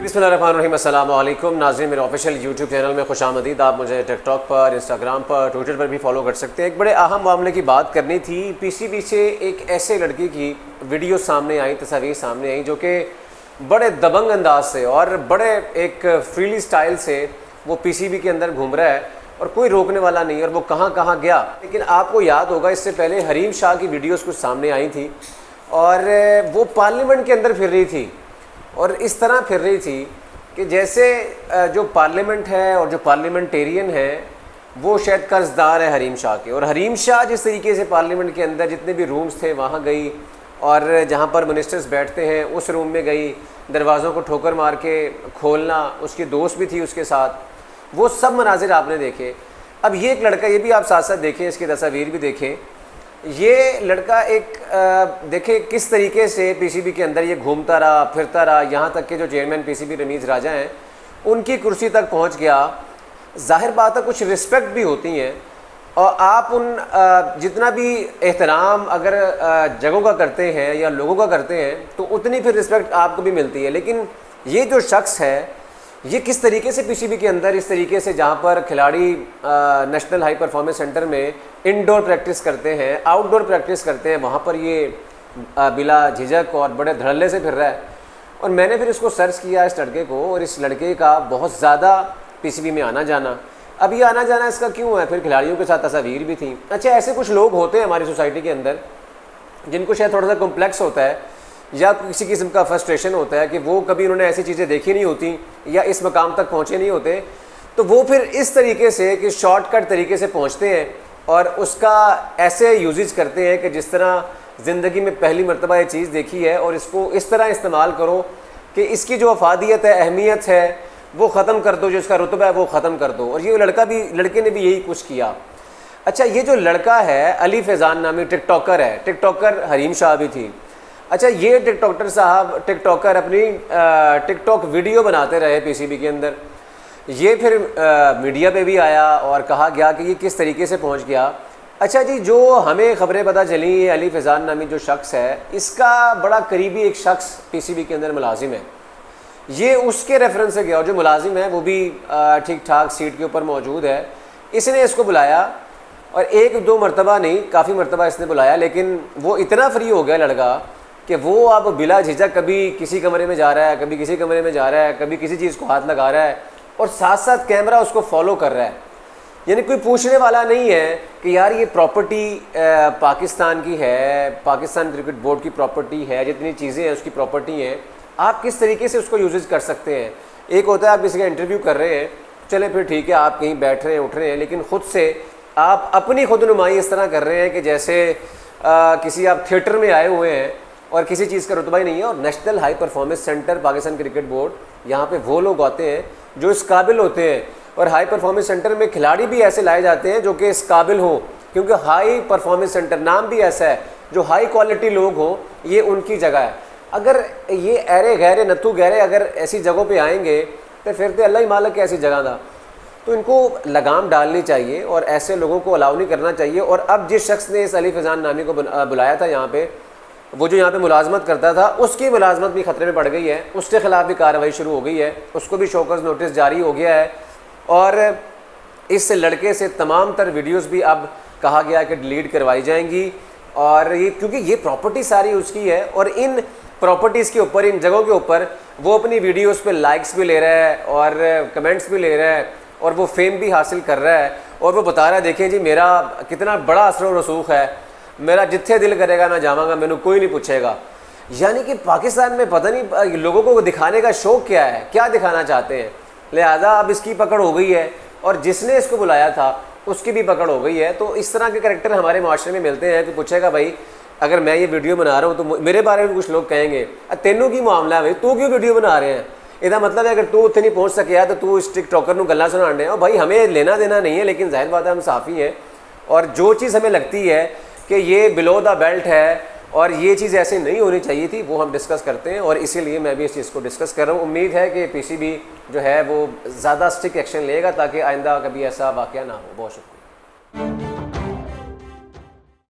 बिस्मिल्लाहिर्रहमानिर्रहीम। अस्सलाम वालेकुम नाज़रीन, मेरे ऑफिशियल यूट्यूब चैनल में खुशामदीद। आप मुझे टिकटॉक पर, इंस्टाग्राम पर, ट्विटर पर भी फॉलो कर सकते हैं। एक बड़े अहम मामले की बात करनी थी। पीसीबी से एक ऐसे लड़की की वीडियो सामने आई, तस्वीर सामने आई, जो कि बड़े दबंग अंदाज से और बड़े एक फ्रीली स्टाइल से वो पीसीबी के अंदर घूम रहा है और कोई रोकने वाला नहीं, और वो कहाँ कहाँ गया। लेकिन आपको याद होगा, इससे पहले हरीम शाह की वीडियोज़ कुछ सामने आई थी और वो पार्लियामेंट के अंदर फिर रही थी और इस तरह फिर रही थी कि जैसे जो पार्लियामेंट है और जो पार्लियामेंटेरियन है वो शायद कर्जदार है हरीम शाह के। और हरीम शाह जिस तरीके से पार्लियामेंट के अंदर जितने भी रूम्स थे वहाँ गई और जहाँ पर मिनिस्टर्स बैठते हैं उस रूम में गई, दरवाज़ों को ठोकर मार के खोलना, उसकी दोस्त भी थी उसके साथ, वो सब मनाजिर आपने देखे। अब ये एक लड़का, ये भी आप साथ साथ देखें, इसकी तस्वीर भी देखें। ये लड़का एक देखे किस तरीके से पीसीबी के अंदर ये घूमता रहा, फिरता रहा, यहाँ तक कि जो चेयरमैन पीसीबी रमीज़ राजा हैं उनकी कुर्सी तक पहुँच गया। जाहिर बात है कुछ रिस्पेक्ट भी होती हैं और आप उन जितना भी एहतराम अगर जगहों का करते हैं या लोगों का करते हैं तो उतनी फिर रिस्पेक्ट आपको भी मिलती है। लेकिन ये जो शख्स है ये किस तरीके से पीसीबी के अंदर इस तरीके से, जहाँ पर खिलाड़ी नेशनल हाई परफॉर्मेंस सेंटर में इंडोर प्रैक्टिस करते हैं, आउटडोर प्रैक्टिस करते हैं, वहाँ पर ये बिला झिझक और बड़े धड़ल्ले से फिर रहा है। और मैंने फिर इसको सर्च किया, इस लड़के को, और इस लड़के का बहुत ज़्यादा पीसीबी में आना जाना। अब ये आना जाना इसका क्यों है? फिर खिलाड़ियों के साथ तस्वीर भी थी। अच्छा, ऐसे कुछ लोग होते हैं हमारी सोसाइटी के अंदर जिनको शायद थोड़ा सा कॉम्प्लेक्स होता है या किसी किस्म का फ्रस्ट्रेशन होता है कि वो कभी उन्होंने ऐसी चीज़ें देखी नहीं होती या इस मकाम तक पहुँचे नहीं होते, तो वो फिर इस तरीके से कि शॉर्टकट तरीके से पहुँचते हैं और उसका ऐसे यूजेज करते हैं कि जिस तरह ज़िंदगी में पहली मरतबा ये चीज़ देखी है और इसको इस तरह इस्तेमाल करो कि इसकी जो अफादियत है, अहमियत है, वो ख़त्म कर दो, जो इसका रुतबा है वो ख़त्म कर दो। और ये लड़के ने भी यही कुछ किया। अच्छा, ये जो लड़का है अली फैज़ान नामी टिकटॉकर है, टिकटॉकर हरीम शाह भी थी। अच्छा, ये टिकटॉकर अपनी टिकटॉक वीडियो बनाते रहे पीसीबी के अंदर। ये फिर मीडिया पे भी आया और कहा गया कि ये किस तरीके से पहुंच गया। अच्छा जी, जो हमें ख़बरें पता चली, ये अली फैज़ान नामी जो शख्स है, इसका बड़ा करीबी एक शख्स पीसीबी के अंदर मुलाजिम है। ये उसके रेफरेंस से गया और जो मुलाजिम है वो भी ठीक ठाक सीट के ऊपर मौजूद है। इसने इसको बुलाया और एक दो मरतबा नहीं, काफ़ी मरतबा इसने बुलाया, लेकिन वो इतना फ्री हो गया लड़का कि वो अब बिला झिझक कभी किसी कमरे में जा रहा है, कभी किसी कमरे में जा रहा है, कभी किसी चीज़ को हाथ लगा रहा है और साथ साथ कैमरा उसको फॉलो कर रहा है। यानी कोई पूछने वाला नहीं है कि यार ये प्रॉपर्टी पाकिस्तान की है, पाकिस्तान क्रिकेट बोर्ड की प्रॉपर्टी है, जितनी चीज़ें हैं उसकी प्रॉपर्टी हैं, आप किस तरीके से उसको यूजेज कर सकते हैं। एक होता है आप किसी का इंटरव्यू कर रहे हैं, चले फिर ठीक है, आप कहीं बैठ रहे हैं, उठ रहे हैं, लेकिन ख़ुद से आप अपनी खुद नुमाई इस तरह कर रहे हैं कि जैसे किसी आप थिएटर में आए हुए हैं और किसी चीज़ का रुतबा ही नहीं है। और national high performance centre Pakistan cricket board, यहाँ पे वो लोग आते हैं जो इस काबिल होते हैं, और हाई परफॉर्मेंस सेंटर में खिलाड़ी भी ऐसे लाए जाते हैं जो कि इस काबिल हों, क्योंकि हाई परफॉर्मेंस सेंटर नाम भी ऐसा है, जो हाई क्वालिटी लोग हों ये उनकी जगह है। अगर ये अरे गहरे नत्थू गहरे अगर ऐसी जगहों पर आएंगे तो फिर तो अल्लाह ही मालिक की ऐसी जगह था। तो इनको लगाम डालनी चाहिए और ऐसे लोगों को अलाउ नहीं करना चाहिए। और अब जिस शख्स ने इस अली फैज़ान नामी को बुलाया था यहाँ पे, वो जो यहाँ पे मुलाजमत करता था, उसकी मुलाजमत भी ख़तरे में पड़ गई है, उसके ख़िलाफ़ भी कार्रवाई शुरू हो गई है, उसको भी शोकस नोटिस जारी हो गया है। और इस लड़के से तमाम तर वीडियोज़ भी अब कहा गया कि डिलीट करवाई जाएंगी। और ये क्योंकि ये प्रॉपर्टी सारी उसकी है और इन प्रॉपर्टीज़ के ऊपर, इन जगहों के ऊपर वो अपनी वीडियोज़ पे लाइक्स भी ले रहा है और कमेंट्स भी ले रहा है और वो फेम भी हासिल कर रहा है। और वो बता रहा है, देखें जी मेरा कितना बड़ा असर व रसूख है, मेरा जिथे दिल करेगा मैं जावांगा, मैंने कोई नहीं पूछेगा। यानी कि पाकिस्तान में पता नहीं लोगों को दिखाने का शौक़ क्या है, क्या दिखाना चाहते हैं। लिहाजा अब इसकी पकड़ हो गई है और जिसने इसको बुलाया था उसकी भी पकड़ हो गई है। तो इस तरह के करैक्टर हमारे माशरे में मिलते हैं कि पूछेगा भाई अगर मैं ये वीडियो बना रहा हूँ तो मेरे बारे में कुछ लोग कहेंगे तेनों की मामला है भाई, तू क्यों वीडियो बना रहे हैं। इसका मतलब है अगर तू उत्थे नहीं पहुँच सकिया तो तू इस टिकटॉकर को गल्ला सुनाने और भाई हमें लेना देना नहीं है, लेकिन जाहिर बात है हम साफ़ी हैं और जो चीज़ हमें लगती है कि ये बिलो द बेल्ट है और ये चीज़ ऐसे नहीं होनी चाहिए थी, वो हम डिस्कस करते हैं। और इसीलिए मैं भी इस चीज़ को डिस्कस कर रहा हूँ। उम्मीद है कि पीसीबी जो है वो ज़्यादा स्ट्रिक्ट एक्शन लेगा ताकि आइंदा कभी ऐसा वाक़या ना हो। बहुत शुक्रिया।